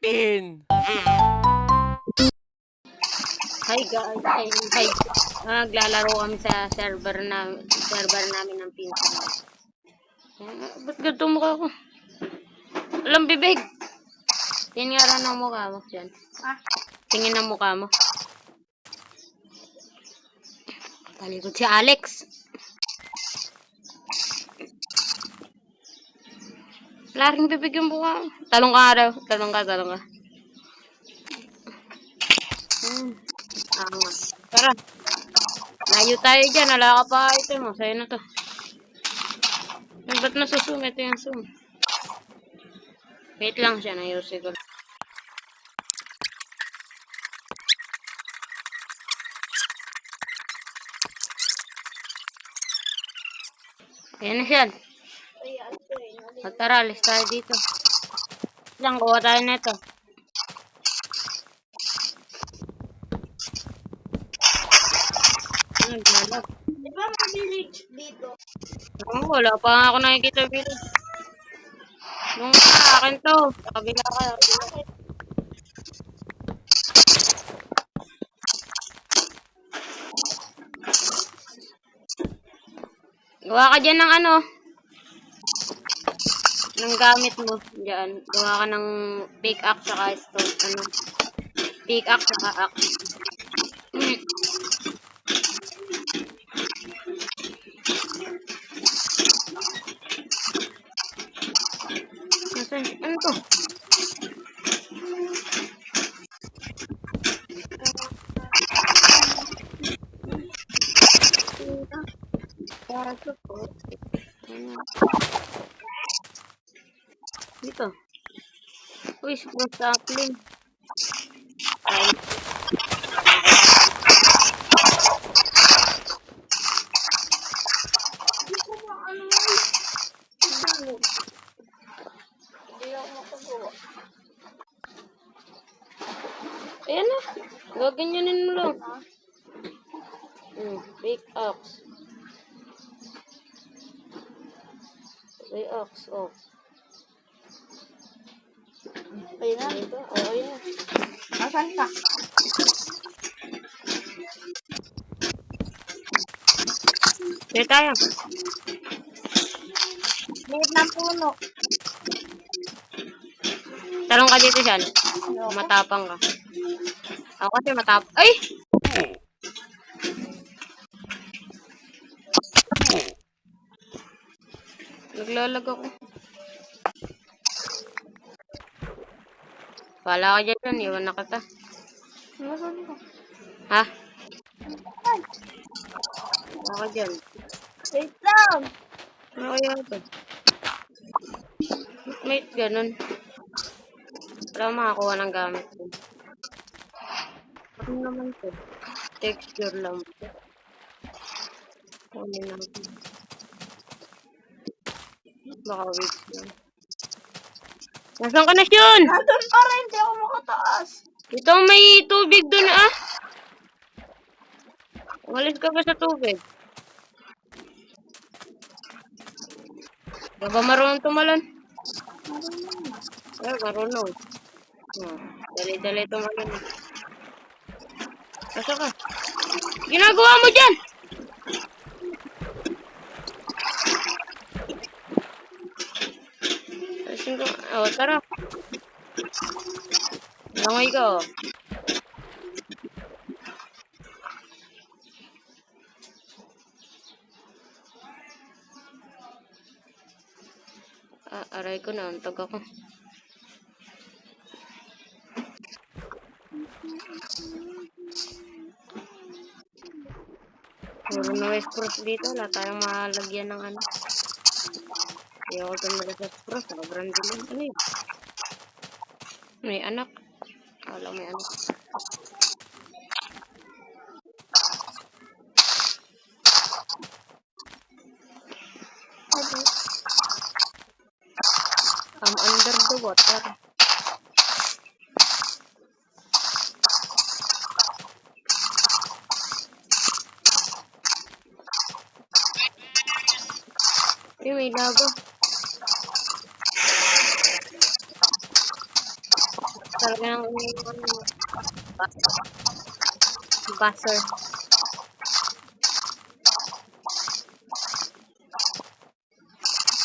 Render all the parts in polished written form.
Pin! Hi guys, hi. Naglalaro kami sa server namin ng pinsan ko. Ba't ganito mukha ko? Alam bibig. Tingin nga lang ng mukha mo dyan. Tingin ng mukha mo. Talikod si Alex. Wala rin bibig yung mukha. Talong ka daw. Talong ka. Tara. Layo tayo dyan. Wala ka pa item mo. Sa'yo na to. Ba't nasusum? Ito yung zoom. Wait lang siya. Nayusin ko. Ayan na siya. O tara, alis tayo dito. Lang, kuha tayo neto. Naglalap. Di ba may village dito? Wala pa nga ako nakikita village. Nung akin to. Kabila ka. Gawa ka dyan ng ano. Ng gamit mo. Diyan. Gawa ka ng pickaxe saka stone. Ano. Pickaxe saka axe. Ano to? Dito. Uy, smooth sapling. Ay. Ayan na. Gaganyanin mo lang. Pickaxe. Pickaxe, oh. Ayun na. Ito, oh, ayan. Asan ka? Sige tayo. Liit ng puno. Talong ka dito siyan. Matapang ka. Ako kasi matapang. Ay! Naglalag ako. Wala ka dyan. Iwan na kita. Nasaan ka? Ha? Ay, Wala ka dyan. wait lang. Ano kaya ito? Mate, ganun. Wala makakuha ng gamit ko. Ano naman ito? Texture lang. Kunin natin. Baka wait lang. Nasaan ka na, Shun? Nandun pa rin. Hindi ako makataas. Ito may tubig dun, ah. Umalis ka ba sa tubig? Di ba marunong tumalon? Ay, marunong. Dali-dali tumalon. Asa ka? Ginagawa mo dyan? Oh, tara. Langoy ka, oh. Aray ko na, antog ako. Puro na West Cross dito, wala tayong malagyan ng ano. Hindi ako tumala sa Cross, nakabrand din. Ano yun? May anak. Wala, may anak. I'm under the water. May lava. talaga ng buzzer.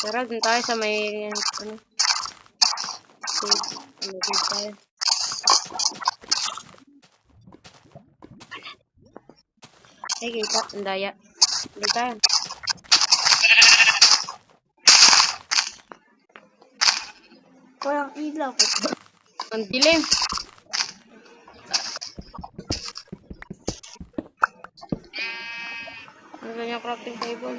Tara, dun tayo sa may, ano, save tayo. Ay, kita, ang daya. Hindi tayo. Walang ilaw. Ang dilim. Ano ba yung crafting table?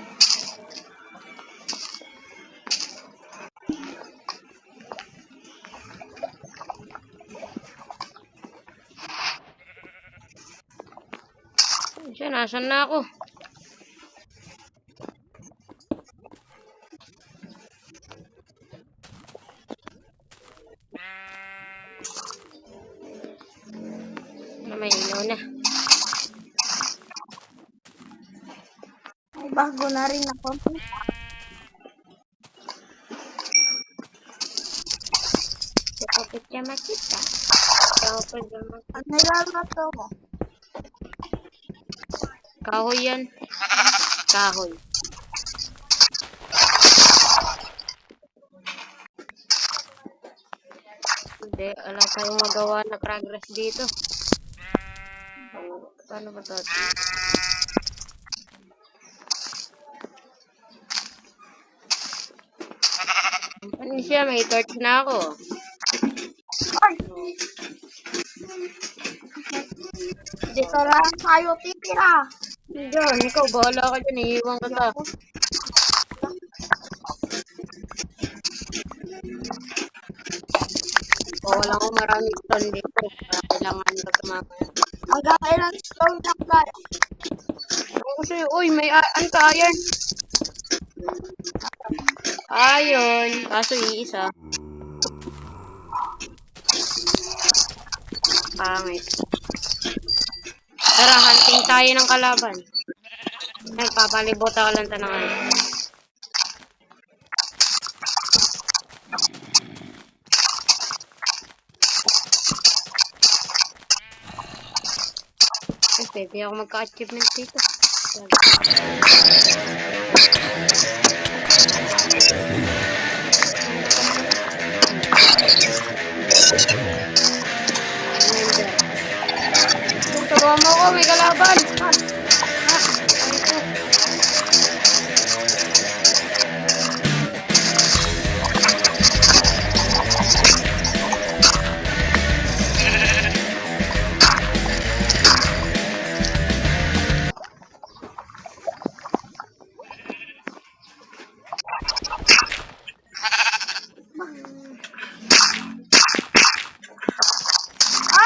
Siya, nasan na ako? May ilaw na. May bago na rin ako. Kapit siya makita. Kapit siya makita. Ang nilalato mo. Kahoy yan. Kahoy. Hindi, wala tayong magawa na progress dito. Paano ba ito? Ano siya? May torch na ako. Ay! Dito lang tayo titira. Diyan, ikaw, bahala ka dyan. Iiwan ka ta. Wala ko maraming stone dito. Kailangan ka tumama. Hanggang ilang stone lang tayo. Kasi, uy, may ano ka, iron? Ayun. Kaso iisa. Pangit. Tara, hunting tayo ng kalaban. Ay, papalibot ako lang tanangan. Ay, pwede ako magka-achievement dito. Turuan mo ko, may kalaban.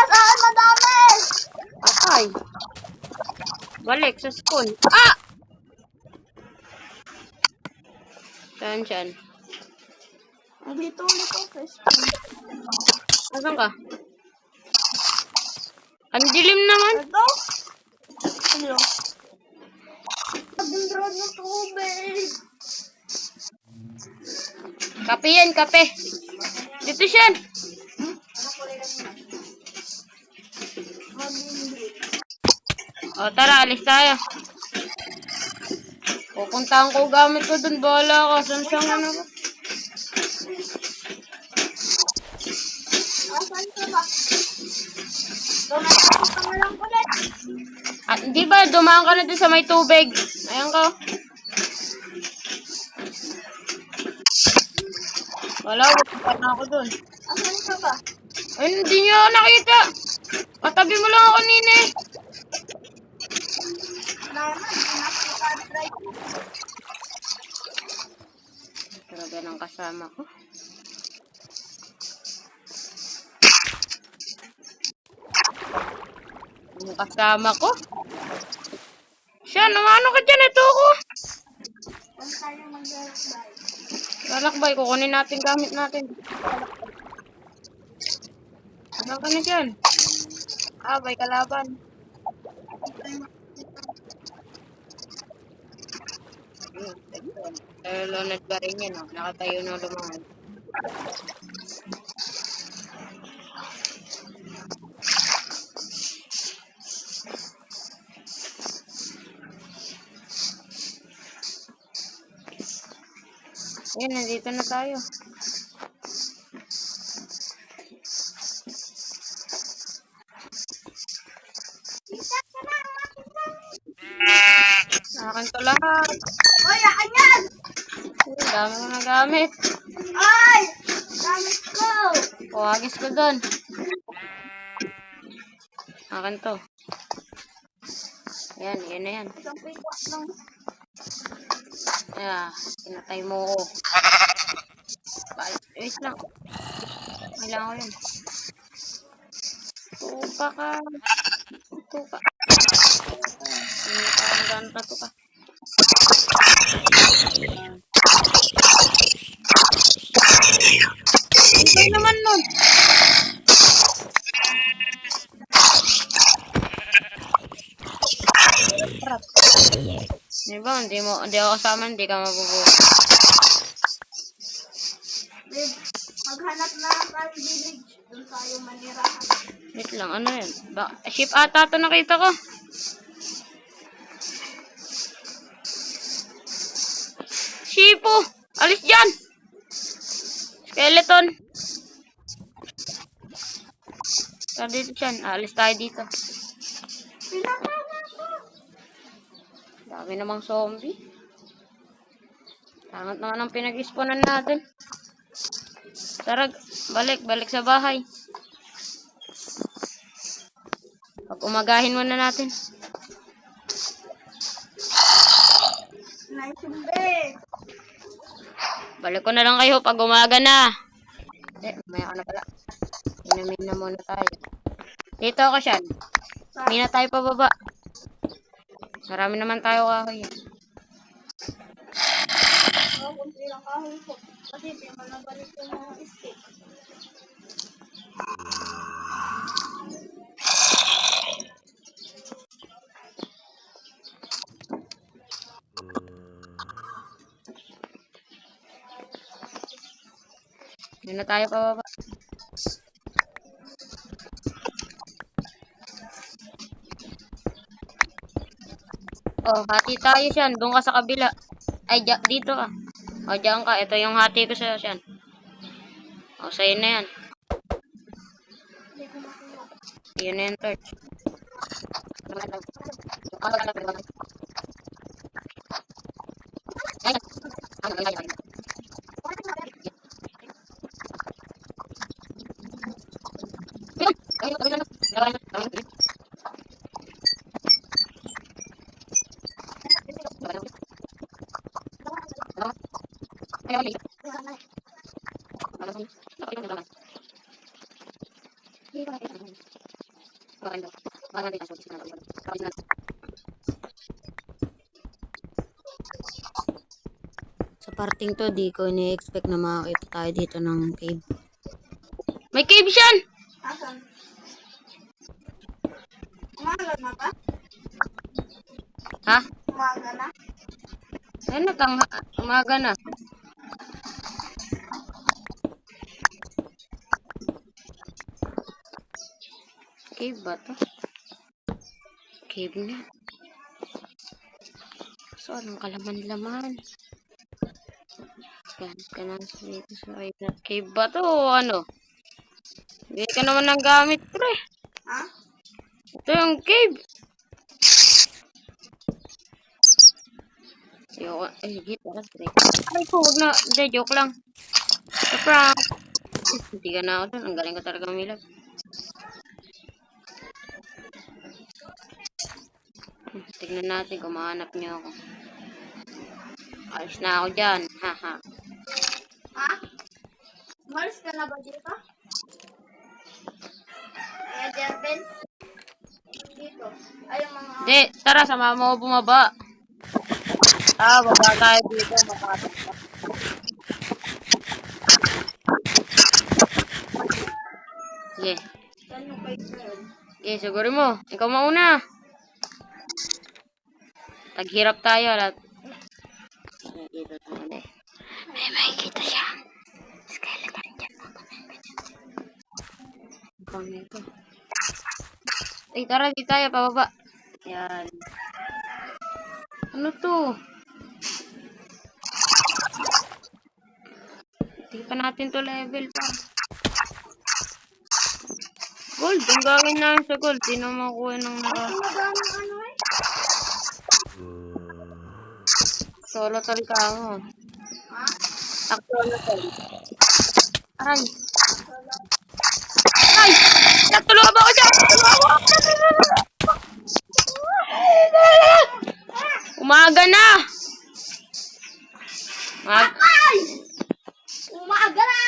Saan madami? Patay. Balik sa spawn. Ah! Saan siyan? Dito ulit ako sa spawn. Asan ka? Ang dilim naman. Ito? Hello? Pag-draw ng tubig. Kape yan, kape. Dito siyan. O, tara, alis tayo. Pupuntahan ko gamit ko dun. Bahala ka. Saan ano ba? Asan ka ba? Tumatapos ka na lang ulit. Ah, di ba, dumaan ka na dun sa may tubig. Ayan ka. Wala, pupunta na ako dun. Asan ka ba? Ay, hindi niyo ako nakita. Katabi mo lang ako kanina eh. Naman, nakita-drive. Talaga ng kasama ko. Yung kasama ko? Siya, ano ka dyan? Ito ako. Saan tayo mag-drive? Lalakbay, kukunin natin gamit natin. Ano ka na dyan? Ah, may kalaban. Lonat ba rin yan, oh. Nakatayo na lumangan. Ayun, nandito na tayo. Akin to lahat. Oy, akin yan! Ang dami ko na gamit. Ay! Gamit ko! Kuwagis ko doon. Akin to. Yan, yan na yan. Isang pikwa lang. Yeah, pinatay mo ko. Wait lang. Kailangan ko yun. Tupa ka. Tupa. Hindi ka ang ganta to ka. Hintay naman nun. Diba, hindi ako kasama, hindi ka mabubuhay. Babe, maghanap na lang tayo village. Doon tayo manirahan. Wait lang, ano yan? Ship ata to nakita ko. Shipo! Alis dyan! Skeleton! Tara dito dyan. Alis tayo dito. Pinatawa ko. Dami namang zombie. Tangat naman ang pinag-spawnan natin. Tara, balik sa bahay. Pag-umagahin muna natin. Nice babe. Balik ko na lang kayo pag umaga na. Maya ka na pala. Inumin na muna tayo. Dito ako siya. Hindi na tayo pababa. Marami naman tayo kahoy. Kunti lang kahoy ko. Kasi di mo na balik yung mga escape. Hindi na tayo pababa. Oh, hati tayo siyan. Doon ka sa kabila. Ay, dito ka. O, diyan ka. Ito yung hati ko sa'yo siyan. O, sa'yo na yan. Hindi ko makuha. Yun na yung torch. Sa parting to, di ko ini-expect na makakita tayo dito ng cave. May cave siyan! Asan? Umaga na ba? Ha? Umaga na? Ano, umaga na. Cave ba to? Cave nga. So, anong kalaman-laman? Gamit ka na dito sa island. Cave ba to o ano? Hindi ka naman ng gamit, pre. Ha? Ito yung cave. Ayoko. Ay, tara, pre. Ay, po, huwag na. Hindi, joke lang. Sa prank. Hindi ka na ako dun. Ang galing ko talaga umilag. Tignan natin kung mahanap niyo ako. Alis na ako dyan. Haha. Ha? Umalis ka na ba dito? Kaya Jerben? Dito. Ay, yung mga... Hindi, tara, sama mo bumaba. Baba tayo dito. Makapit ka. Sige. Saan yung kay Fred? Sige, siguro mo. Ikaw mauna. Taghirap tayo. Dito tayo. May makikita siya. Skeleton dyan. Ito nito. Ay, tara, di tayo. Pababa. Yan. Ano to? pa natin to level pa. Gold, ang gawin namin sa gold. Di na makuha ng Magamang ano eh. solo tol ka ako. Ha? Solo tol. Aray. Ay! Natulungan mo ako dyan! Natulungan mo ako! Umaga na! Ay! Umaga na!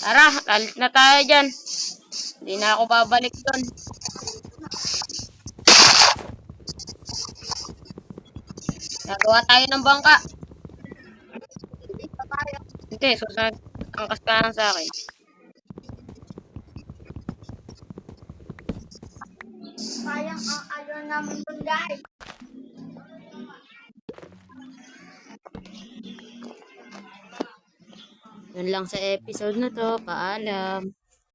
Tara, alis na tayo dyan. Hindi na ako babalik doon. Gagawa tayo ng bangka. Hindi pa tayo. Hindi, susunod. Angkas ka lang sa akin. Sayang ang ayaw namin dun guys. Yun lang sa episode na to. Paalam.